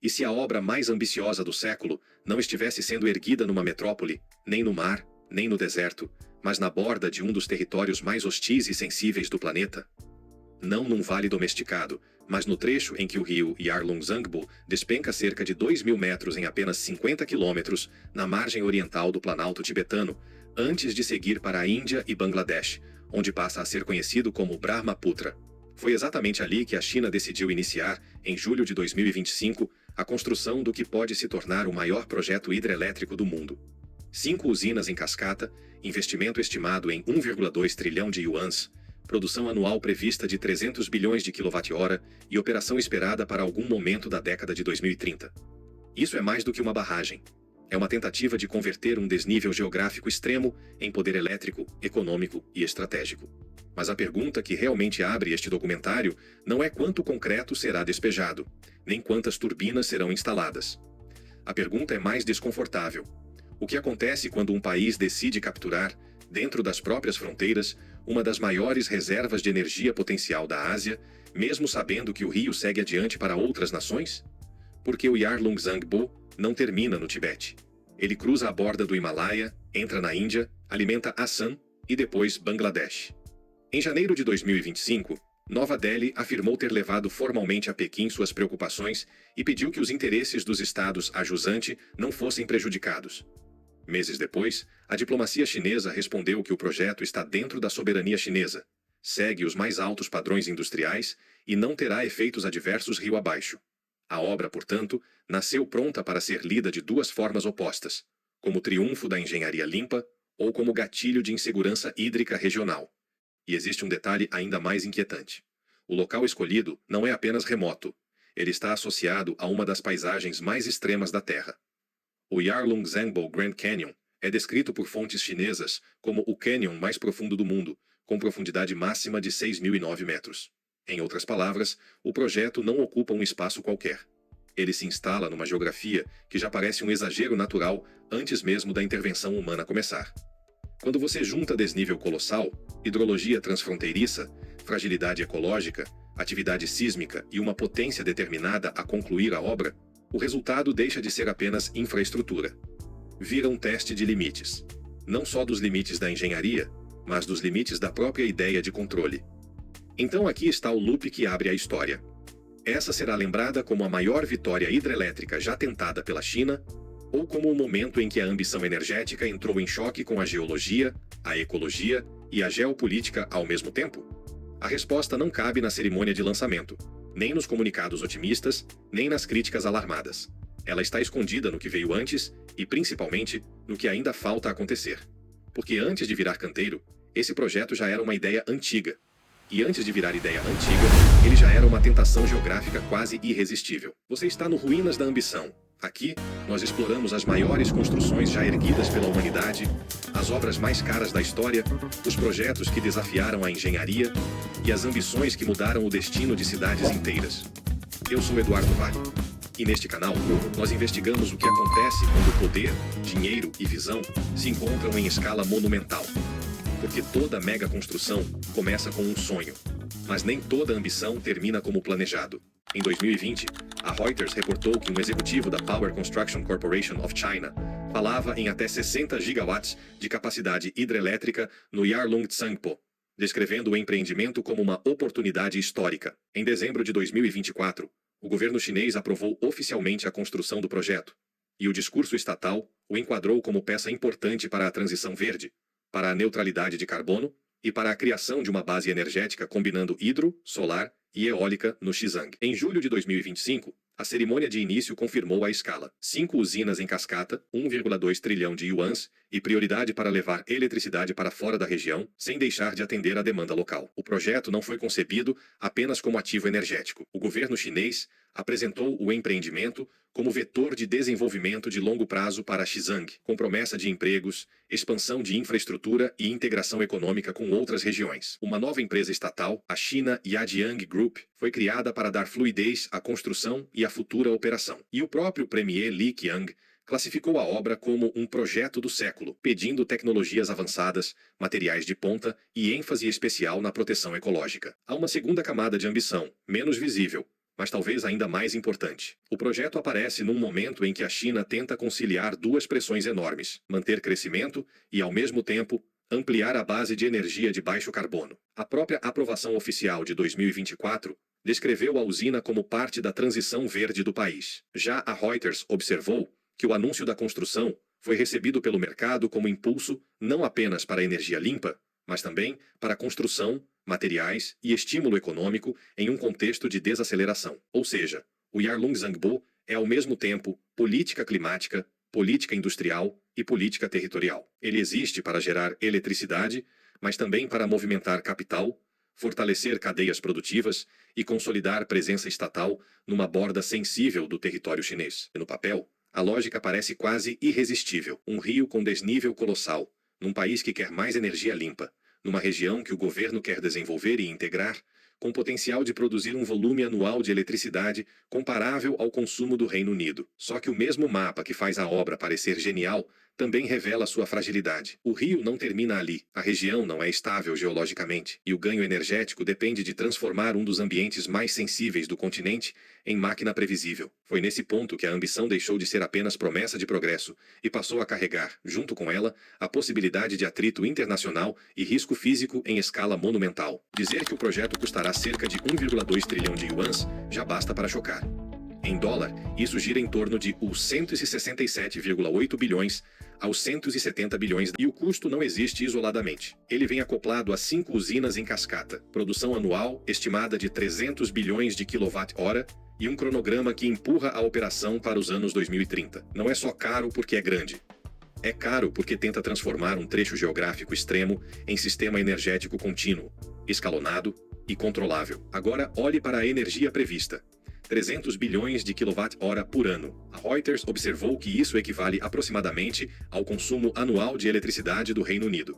E se a obra mais ambiciosa do século não estivesse sendo erguida numa metrópole, nem no mar, nem no deserto, mas na borda de um dos territórios mais hostis e sensíveis do planeta? Não num vale domesticado, mas no trecho em que o rio Yarlung-Zangbo despenca cerca de 2.000 metros em apenas 50 quilômetros, na margem oriental do Planalto tibetano, antes de seguir para a Índia e Bangladesh, onde passa a ser conhecido como Brahmaputra. Foi exatamente ali que a China decidiu iniciar, em julho de 2025, a construção do que pode se tornar o maior projeto hidrelétrico do mundo. 5 usinas em cascata, investimento estimado em 1,2 trilhão de yuans, produção anual prevista de 300 bilhões de kWh e operação esperada para algum momento da década de 2030. Isso é mais do que uma barragem. É uma tentativa de converter um desnível geográfico extremo em poder elétrico, econômico e estratégico. Mas a pergunta que realmente abre este documentário não é quanto concreto será despejado, nem quantas turbinas serão instaladas. A pergunta é mais desconfortável. O que acontece quando um país decide capturar, dentro das próprias fronteiras, uma das maiores reservas de energia potencial da Ásia, mesmo sabendo que o rio segue adiante para outras nações? Porque o Yarlung-Zangbo não termina no Tibete. Ele cruza a borda do Himalaia, entra na Índia, alimenta Assam e depois Bangladesh. Em janeiro de 2025, Nova Delhi afirmou ter levado formalmente a Pequim suas preocupações e pediu que os interesses dos estados a jusante não fossem prejudicados. Meses depois, a diplomacia chinesa respondeu que o projeto está dentro da soberania chinesa, segue os mais altos padrões industriais e não terá efeitos adversos rio abaixo. A obra, portanto, nasceu pronta para ser lida de duas formas opostas, como triunfo da engenharia limpa ou como gatilho de insegurança hídrica regional. E existe um detalhe ainda mais inquietante. O local escolhido não é apenas remoto, ele está associado a uma das paisagens mais extremas da Terra. O Yarlung-Zangbo Grand Canyon é descrito por fontes chinesas como o cânion mais profundo do mundo, com profundidade máxima de 6.009 metros. Em outras palavras, o projeto não ocupa um espaço qualquer. Ele se instala numa geografia que já parece um exagero natural antes mesmo da intervenção humana começar. Quando você junta desnível colossal, hidrologia transfronteiriça, fragilidade ecológica, atividade sísmica e uma potência determinada a concluir a obra, o resultado deixa de ser apenas infraestrutura. Vira um teste de limites. Não só dos limites da engenharia, mas dos limites da própria ideia de controle. Então aqui está o loop que abre a história. Essa será lembrada como a maior vitória hidrelétrica já tentada pela China, ou como o momento em que a ambição energética entrou em choque com a geologia, a ecologia e a geopolítica ao mesmo tempo? A resposta não cabe na cerimônia de lançamento, nem nos comunicados otimistas, nem nas críticas alarmadas. Ela está escondida no que veio antes e, principalmente, no que ainda falta acontecer. Porque antes de virar canteiro, esse projeto já era uma ideia antiga. E antes de virar ideia antiga, ele já era uma tentação geográfica quase irresistível. Você está no Ruínas da Ambição. Aqui, nós exploramos as maiores construções já erguidas pela humanidade, as obras mais caras da história, os projetos que desafiaram a engenharia e as ambições que mudaram o destino de cidades inteiras. Eu sou Eduardo Vale. E neste canal, nós investigamos o que acontece quando poder, dinheiro e visão se encontram em escala monumental. Porque toda mega construção começa com um sonho, mas nem toda ambição termina como planejado. Em 2020, a Reuters reportou que um executivo da Power Construction Corporation of China falava em até 60 gigawatts de capacidade hidrelétrica no Yarlung-Tsangpo, descrevendo o empreendimento como uma oportunidade histórica. Em dezembro de 2024, o governo chinês aprovou oficialmente a construção do projeto, e o discurso estatal o enquadrou como peça importante para a transição verde, para a neutralidade de carbono e para a criação de uma base energética combinando hidro, solar e eólica no Xizang. Em julho de 2025, a cerimônia de início confirmou a escala: 5 usinas em cascata, 1,2 trilhão de yuans e prioridade para levar eletricidade para fora da região, sem deixar de atender à demanda local. O projeto não foi concebido apenas como ativo energético. O governo chinês apresentou o empreendimento como vetor de desenvolvimento de longo prazo para Xizang, com promessa de empregos, expansão de infraestrutura e integração econômica com outras regiões. Uma nova empresa estatal, a China Yadiang Group, foi criada para dar fluidez à construção e à futura operação. E o próprio premier Li Qiang classificou a obra como um projeto do século, pedindo tecnologias avançadas, materiais de ponta e ênfase especial na proteção ecológica. Há uma segunda camada de ambição, menos visível, mas talvez ainda mais importante. O projeto aparece num momento em que a China tenta conciliar duas pressões enormes: manter crescimento e, ao mesmo tempo, ampliar a base de energia de baixo carbono. A própria aprovação oficial de 2024 descreveu a usina como parte da transição verde do país. Já a Reuters observou que o anúncio da construção foi recebido pelo mercado como impulso não apenas para a energia limpa, mas também para a construção, materiais e estímulo econômico em um contexto de desaceleração. Ou seja, o Yarlung Zangbo é ao mesmo tempo política climática, política industrial e política territorial. Ele existe para gerar eletricidade, mas também para movimentar capital, fortalecer cadeias produtivas e consolidar presença estatal numa borda sensível do território chinês. No papel, a lógica parece quase irresistível. Um rio com desnível colossal, num país que quer mais energia limpa, numa região que o governo quer desenvolver e integrar, com potencial de produzir um volume anual de eletricidade comparável ao consumo do Reino Unido. Só que o mesmo mapa que faz a obra parecer genial também revela sua fragilidade. O rio não termina ali, a região não é estável geologicamente, e o ganho energético depende de transformar um dos ambientes mais sensíveis do continente em máquina previsível. Foi nesse ponto que a ambição deixou de ser apenas promessa de progresso e passou a carregar, junto com ela, a possibilidade de atrito internacional e risco físico em escala monumental. Dizer que o projeto custará cerca de 1,2 trilhão de yuans já basta para chocar. Em dólar, isso gira em torno de os 167,8 bilhões aos 170 bilhões, e o custo não existe isoladamente. Ele vem acoplado a 5 usinas em cascata, produção anual estimada de 300 bilhões de quilowatt-hora e um cronograma que empurra a operação para os anos 2030. Não é só caro porque é grande. É caro porque tenta transformar um trecho geográfico extremo em sistema energético contínuo, escalonado e controlável. Agora olhe para a energia prevista: 300 bilhões de quilowatt-hora por ano. A Reuters observou que isso equivale aproximadamente ao consumo anual de eletricidade do Reino Unido.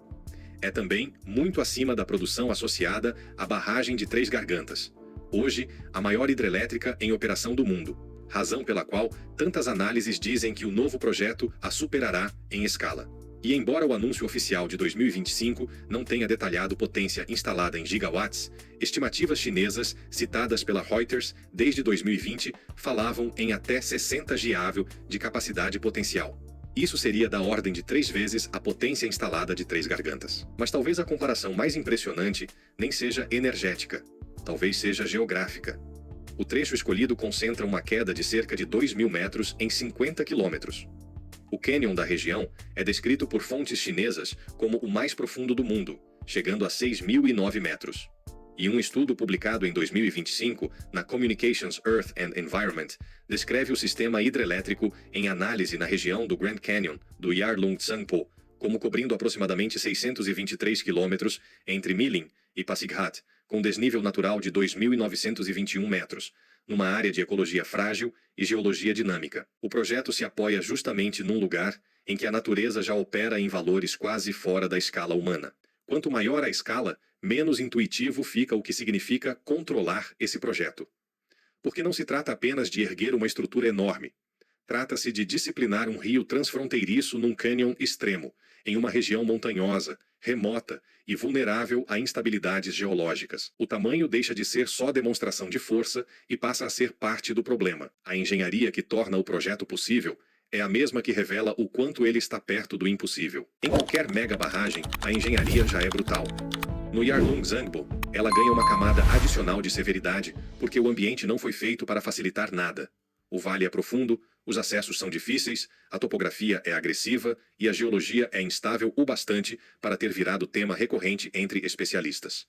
É também muito acima da produção associada à barragem de Três Gargantas, hoje a maior hidrelétrica em operação do mundo, razão pela qual tantas análises dizem que o novo projeto a superará em escala. E embora o anúncio oficial de 2025 não tenha detalhado potência instalada em gigawatts, estimativas chinesas citadas pela Reuters desde 2020 falavam em até 60 GAV de capacidade potencial. Isso seria da ordem de 3 vezes a potência instalada de Três Gargantas. Mas talvez a comparação mais impressionante nem seja energética, talvez seja geográfica. O trecho escolhido concentra uma queda de cerca de 2.000 metros em 50 quilômetros. O cânion da região é descrito por fontes chinesas como o mais profundo do mundo, chegando a 6.009 metros. E um estudo publicado em 2025 na Communications Earth and Environment descreve o sistema hidrelétrico em análise na região do Grand Canyon do Yarlung Zangpo como cobrindo aproximadamente 623 quilômetros entre Milin e Pasighat, com desnível natural de 2.921 metros, numa área de ecologia frágil e geologia dinâmica. O projeto se apoia justamente num lugar em que a natureza já opera em valores quase fora da escala humana. Quanto maior a escala, menos intuitivo fica o que significa controlar esse projeto. Porque não se trata apenas de erguer uma estrutura enorme. Trata-se de disciplinar um rio transfronteiriço num cânion extremo, em uma região montanhosa, remota e vulnerável a instabilidades geológicas. O tamanho deixa de ser só demonstração de força e passa a ser parte do problema. A engenharia que torna o projeto possível é a mesma que revela o quanto ele está perto do impossível. Em qualquer mega barragem, a engenharia já é brutal. No Yarlung Zangbo, ela ganha uma camada adicional de severidade porque o ambiente não foi feito para facilitar nada. O vale é profundo, os acessos são difíceis, a topografia é agressiva e a geologia é instável o bastante para ter virado tema recorrente entre especialistas.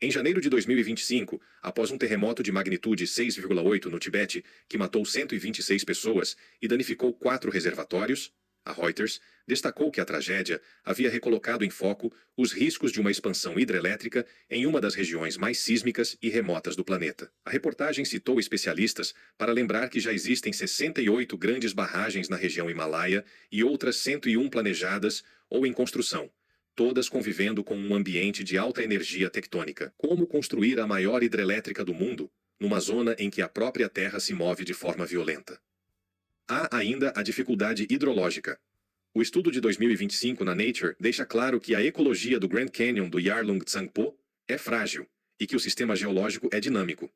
Em janeiro de 2025, após um terremoto de magnitude 6,8 no Tibete, que matou 126 pessoas e danificou 4 reservatórios, a Reuters destacou que a tragédia havia recolocado em foco os riscos de uma expansão hidrelétrica em uma das regiões mais sísmicas e remotas do planeta. A reportagem citou especialistas para lembrar que já existem 68 grandes barragens na região Himalaia e outras 101 planejadas ou em construção, todas convivendo com um ambiente de alta energia tectônica. Como construir a maior hidrelétrica do mundo, numa zona em que a própria Terra se move de forma violenta? Há ainda a dificuldade hidrológica. O estudo de 2025 na Nature deixa claro que a ecologia do Grand Canyon do Yarlung Zangpo é frágil e que o sistema geológico é dinâmico.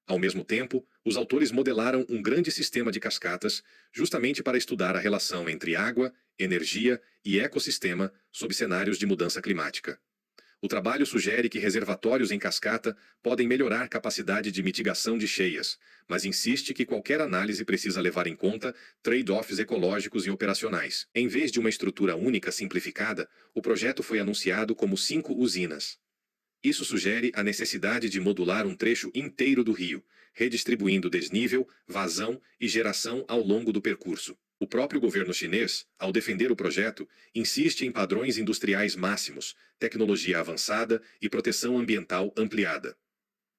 Ao mesmo tempo, os autores modelaram um grande sistema de cascatas justamente para estudar a relação entre água, energia e ecossistema sob cenários de mudança climática. O trabalho sugere que reservatórios em cascata podem melhorar capacidade de mitigação de cheias, mas insiste que qualquer análise precisa levar em conta trade-offs ecológicos e operacionais. Em vez de uma estrutura única simplificada, o projeto foi anunciado como 5 usinas. Isso sugere a necessidade de modular um trecho inteiro do rio, redistribuindo desnível, vazão e geração ao longo do percurso. O próprio governo chinês, ao defender o projeto, insiste em padrões industriais máximos, tecnologia avançada e proteção ambiental ampliada.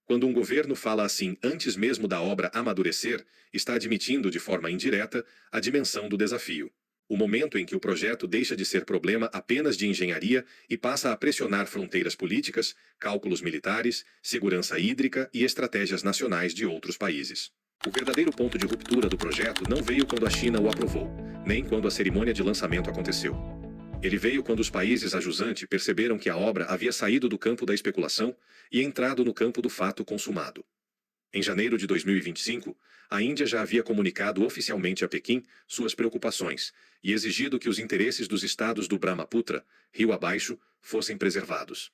Quando um governo fala assim antes mesmo da obra amadurecer, está admitindo de forma indireta a dimensão do desafio. O momento em que o projeto deixa de ser problema apenas de engenharia e passa a pressionar fronteiras políticas, cálculos militares, segurança hídrica e estratégias nacionais de outros países. O verdadeiro ponto de ruptura do projeto não veio quando a China o aprovou, nem quando a cerimônia de lançamento aconteceu. Ele veio quando os países a jusante perceberam que a obra havia saído do campo da especulação e entrado no campo do fato consumado. Em janeiro de 2025, a Índia já havia comunicado oficialmente a Pequim suas preocupações e exigido que os interesses dos estados do Brahmaputra, rio abaixo, fossem preservados.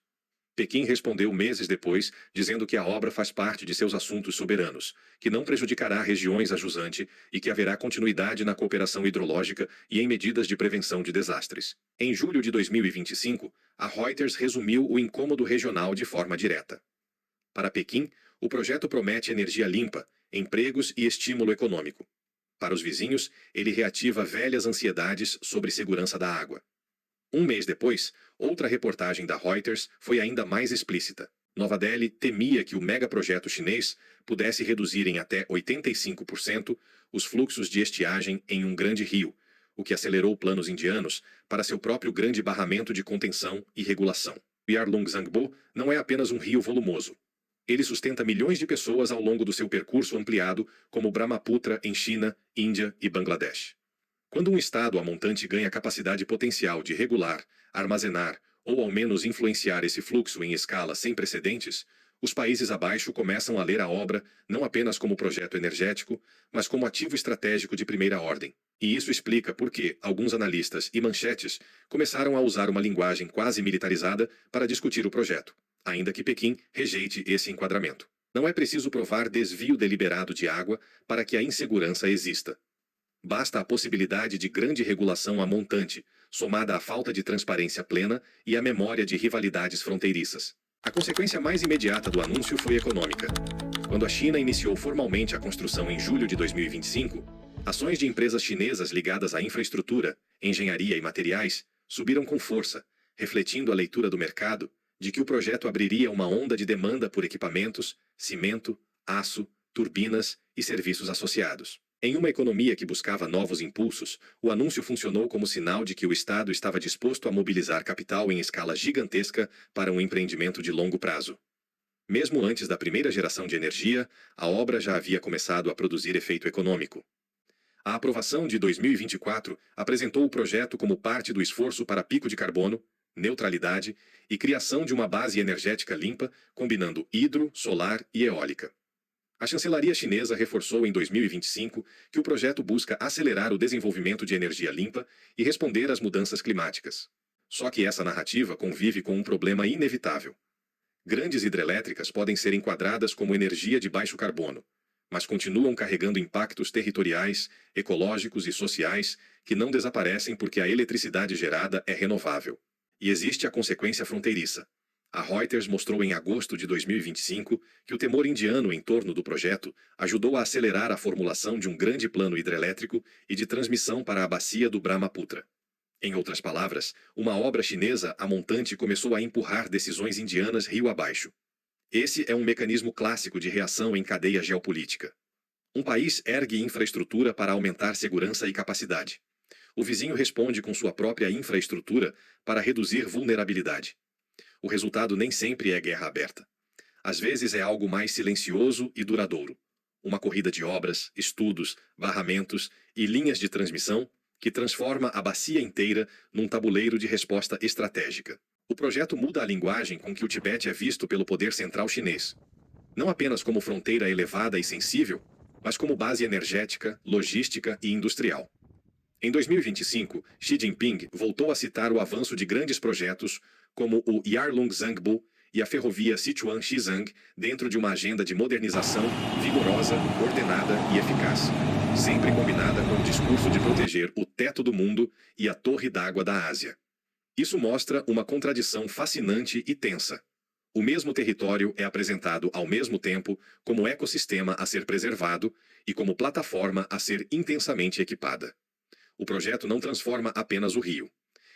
Pequim respondeu meses depois, dizendo que a obra faz parte de seus assuntos soberanos, que não prejudicará regiões a jusante e que haverá continuidade na cooperação hidrológica e em medidas de prevenção de desastres. Em julho de 2025, a Reuters resumiu o incômodo regional de forma direta. Para Pequim, o projeto promete energia limpa, empregos e estímulo econômico. Para os vizinhos, ele reativa velhas ansiedades sobre segurança da água. Um mês depois, outra reportagem da Reuters foi ainda mais explícita. Nova Delhi temia que o megaprojeto chinês pudesse reduzir em até 85% os fluxos de estiagem em um grande rio, o que acelerou planos indianos para seu próprio grande barramento de contenção e regulação. O Yarlung Zangbo não é apenas um rio volumoso. Ele sustenta milhões de pessoas ao longo do seu percurso ampliado, como o Brahmaputra em China, Índia e Bangladesh. Quando um estado a montante ganha capacidade potencial de regular, armazenar ou ao menos influenciar esse fluxo em escala sem precedentes, os países abaixo começam a ler a obra não apenas como projeto energético, mas como ativo estratégico de primeira ordem. E isso explica por que alguns analistas e manchetes começaram a usar uma linguagem quase militarizada para discutir o projeto, ainda que Pequim rejeite esse enquadramento. Não é preciso provar desvio deliberado de água para que a insegurança exista. Basta a possibilidade de grande regulação a montante, somada à falta de transparência plena e à memória de rivalidades fronteiriças. A consequência mais imediata do anúncio foi econômica. Quando a China iniciou formalmente a construção em julho de 2025, ações de empresas chinesas ligadas à infraestrutura, engenharia e materiais subiram com força, refletindo a leitura do mercado de que o projeto abriria uma onda de demanda por equipamentos, cimento, aço, turbinas e serviços associados. Em uma economia que buscava novos impulsos, o anúncio funcionou como sinal de que o Estado estava disposto a mobilizar capital em escala gigantesca para um empreendimento de longo prazo. Mesmo antes da primeira geração de energia, a obra já havia começado a produzir efeito econômico. A aprovação de 2024 apresentou o projeto como parte do esforço para pico de carbono, neutralidade e criação de uma base energética limpa, combinando hidro, solar e eólica. A chancelaria chinesa reforçou em 2025 que o projeto busca acelerar o desenvolvimento de energia limpa e responder às mudanças climáticas. Só que essa narrativa convive com um problema inevitável. Grandes hidrelétricas podem ser enquadradas como energia de baixo carbono, mas continuam carregando impactos territoriais, ecológicos e sociais que não desaparecem porque a eletricidade gerada é renovável. E existe a consequência fronteiriça. A Reuters mostrou em agosto de 2025 que o temor indiano em torno do projeto ajudou a acelerar a formulação de um grande plano hidrelétrico e de transmissão para a bacia do Brahmaputra. Em outras palavras, uma obra chinesa a montante começou a empurrar decisões indianas rio abaixo. Esse é um mecanismo clássico de reação em cadeia geopolítica. Um país ergue infraestrutura para aumentar segurança e capacidade. O vizinho responde com sua própria infraestrutura para reduzir vulnerabilidade. O resultado nem sempre é guerra aberta. Às vezes é algo mais silencioso e duradouro. Uma corrida de obras, estudos, barramentos e linhas de transmissão que transforma a bacia inteira num tabuleiro de resposta estratégica. O projeto muda a linguagem com que o Tibete é visto pelo poder central chinês. não apenas como fronteira elevada e sensível, mas como base energética, logística e industrial. Em 2025, Xi Jinping voltou a citar o avanço de grandes projetos como o Yarlung-Zangbo e a ferrovia Sichuan-Xizang dentro de uma agenda de modernização vigorosa, ordenada e eficaz, sempre combinada com o discurso de proteger o teto do mundo e a torre d'água da Ásia. Isso mostra uma contradição fascinante e tensa. O mesmo território é apresentado ao mesmo tempo como ecossistema a ser preservado e como plataforma a ser intensamente equipada. O projeto não transforma apenas o rio.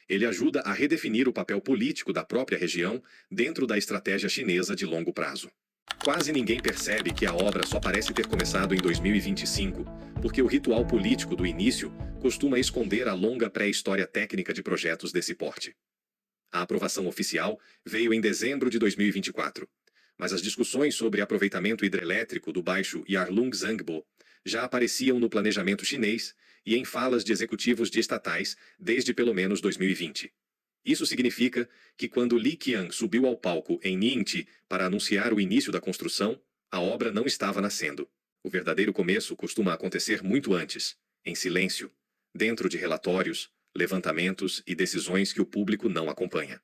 Ele ajuda a redefinir o papel político da própria região dentro da estratégia chinesa de longo prazo. Quase ninguém percebe que a obra só parece ter começado em 2025, porque o ritual político do início costuma esconder a longa pré-história técnica de projetos desse porte. A aprovação oficial veio em dezembro de 2024, mas as discussões sobre aproveitamento hidrelétrico do Baixo Yarlung-Zangbo já apareciam no planejamento chinês e em falas de executivos de estatais desde pelo menos 2020. Isso significa que quando Li Qiang subiu ao palco em Ningxi para anunciar o início da construção, a obra não estava nascendo. O verdadeiro começo costuma acontecer muito antes, em silêncio, dentro de relatórios, levantamentos e decisões que o público não acompanha.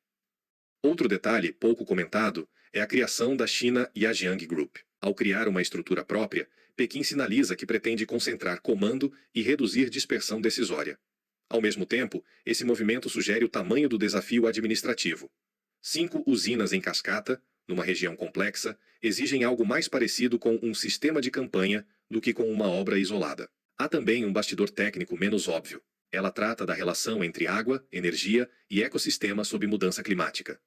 Outro detalhe pouco comentado é a criação da China Yajiang Group. Ao criar uma estrutura própria, Pequim sinaliza que pretende concentrar comando e reduzir dispersão decisória. Ao mesmo tempo, esse movimento sugere o tamanho do desafio administrativo. 5 usinas em cascata, numa região complexa, exigem algo mais parecido com um sistema de campanha do que com uma obra isolada. Há também um bastidor técnico menos óbvio. Ela trata da relação entre água, energia e ecossistema sob mudança climática.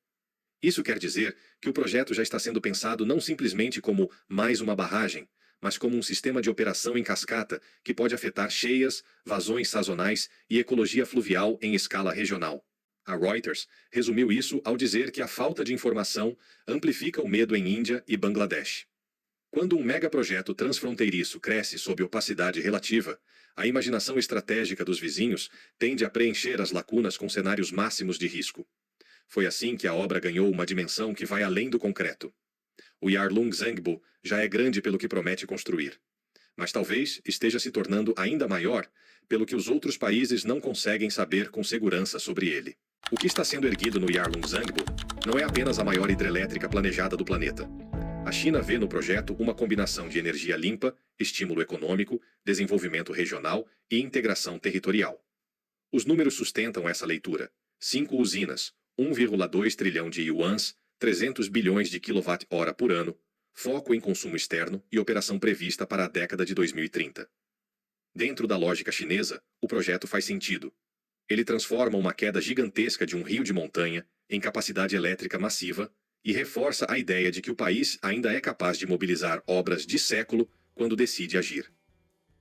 Isso quer dizer que o projeto já está sendo pensado não simplesmente como mais uma barragem, mas como um sistema de operação em cascata que pode afetar cheias, vazões sazonais e ecologia fluvial em escala regional. A Reuters resumiu isso ao dizer que a falta de informação amplifica o medo em Índia e Bangladesh. Quando um megaprojeto transfronteiriço cresce sob opacidade relativa, a imaginação estratégica dos vizinhos tende a preencher as lacunas com cenários máximos de risco. Foi assim que a obra ganhou uma dimensão que vai além do concreto. O Yarlung-Zangbo já é grande pelo que promete construir, mas talvez esteja se tornando ainda maior pelo que os outros países não conseguem saber com segurança sobre ele. O que está sendo erguido no Yarlung-Zangbo não é apenas a maior hidrelétrica planejada do planeta. A China vê no projeto uma combinação de energia limpa, estímulo econômico, desenvolvimento regional e integração territorial. Os números sustentam essa leitura. 5 usinas, 1,2 trilhão de yuans, 300 bilhões de kWh por ano, foco em consumo externo e operação prevista para a década de 2030. Dentro da lógica chinesa, o projeto faz sentido. Ele transforma uma queda gigantesca de um rio de montanha em capacidade elétrica massiva e reforça a ideia de que o país ainda é capaz de mobilizar obras de século quando decide agir.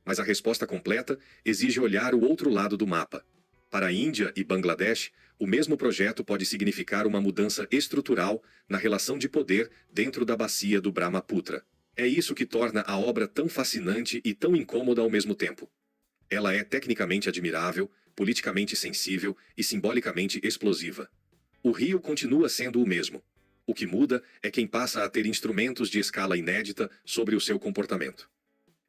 Mas a resposta completa exige olhar o outro lado do mapa. Para a Índia e Bangladesh, o mesmo projeto pode significar uma mudança estrutural na relação de poder dentro da bacia do Brahmaputra. É isso que torna a obra tão fascinante e tão incômoda ao mesmo tempo. Ela é tecnicamente admirável, politicamente sensível e simbolicamente explosiva. O rio continua sendo o mesmo. O que muda é quem passa a ter instrumentos de escala inédita sobre o seu comportamento.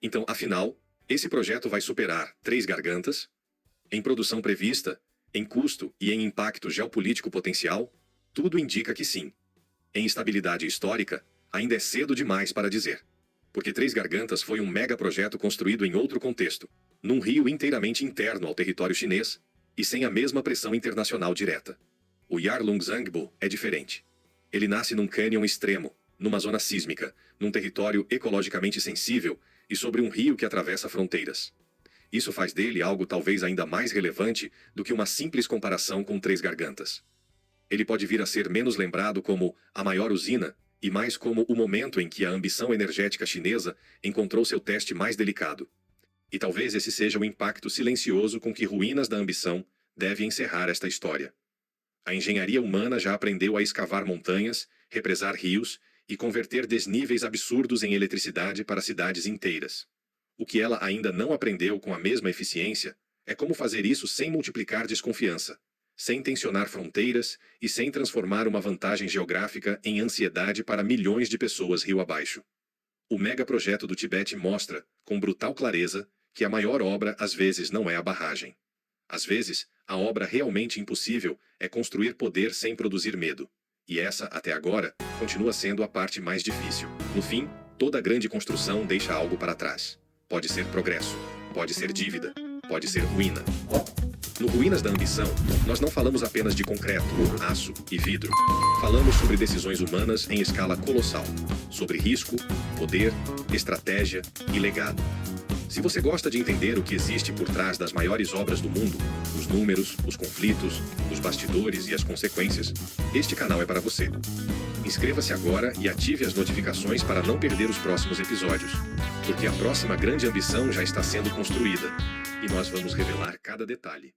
Então, afinal, esse projeto vai superar 3 gargantas? Em produção prevista, em custo e em impacto geopolítico potencial, tudo indica que sim. Em estabilidade histórica, ainda é cedo demais para dizer. Porque 3 Gargantas foi um megaprojeto construído em outro contexto, num rio inteiramente interno ao território chinês e sem a mesma pressão internacional direta. O Yarlung-Zangbo é diferente. Ele nasce num cânion extremo, numa zona sísmica, num território ecologicamente sensível e sobre um rio que atravessa fronteiras. Isso faz dele algo talvez ainda mais relevante do que uma simples comparação com 3 Gargantas. Ele pode vir a ser menos lembrado como a maior usina e mais como o momento em que a ambição energética chinesa encontrou seu teste mais delicado. E talvez esse seja o impacto silencioso com que ruínas da ambição deve encerrar esta história. A engenharia humana já aprendeu a escavar montanhas, represar rios e converter desníveis absurdos em eletricidade para cidades inteiras. O que ela ainda não aprendeu com a mesma eficiência é como fazer isso sem multiplicar desconfiança, sem tensionar fronteiras e sem transformar uma vantagem geográfica em ansiedade para milhões de pessoas rio abaixo. O megaprojeto do Tibete mostra, com brutal clareza, que a maior obra às vezes não é a barragem. Às vezes, a obra realmente impossível é construir poder sem produzir medo. E essa, até agora, continua sendo a parte mais difícil. No fim, toda grande construção deixa algo para trás. Pode ser progresso, pode ser dívida, pode ser ruína. No Ruínas da Ambição, nós não falamos apenas de concreto, aço e vidro. Falamos sobre decisões humanas em escala colossal, sobre risco, poder, estratégia e legado. Se você gosta de entender o que existe por trás das maiores obras do mundo, os números, os conflitos, os bastidores e as consequências, este canal é para você. Inscreva-se agora e ative as notificações para não perder os próximos episódios, porque a próxima grande ambição já está sendo construída, e nós vamos revelar cada detalhe.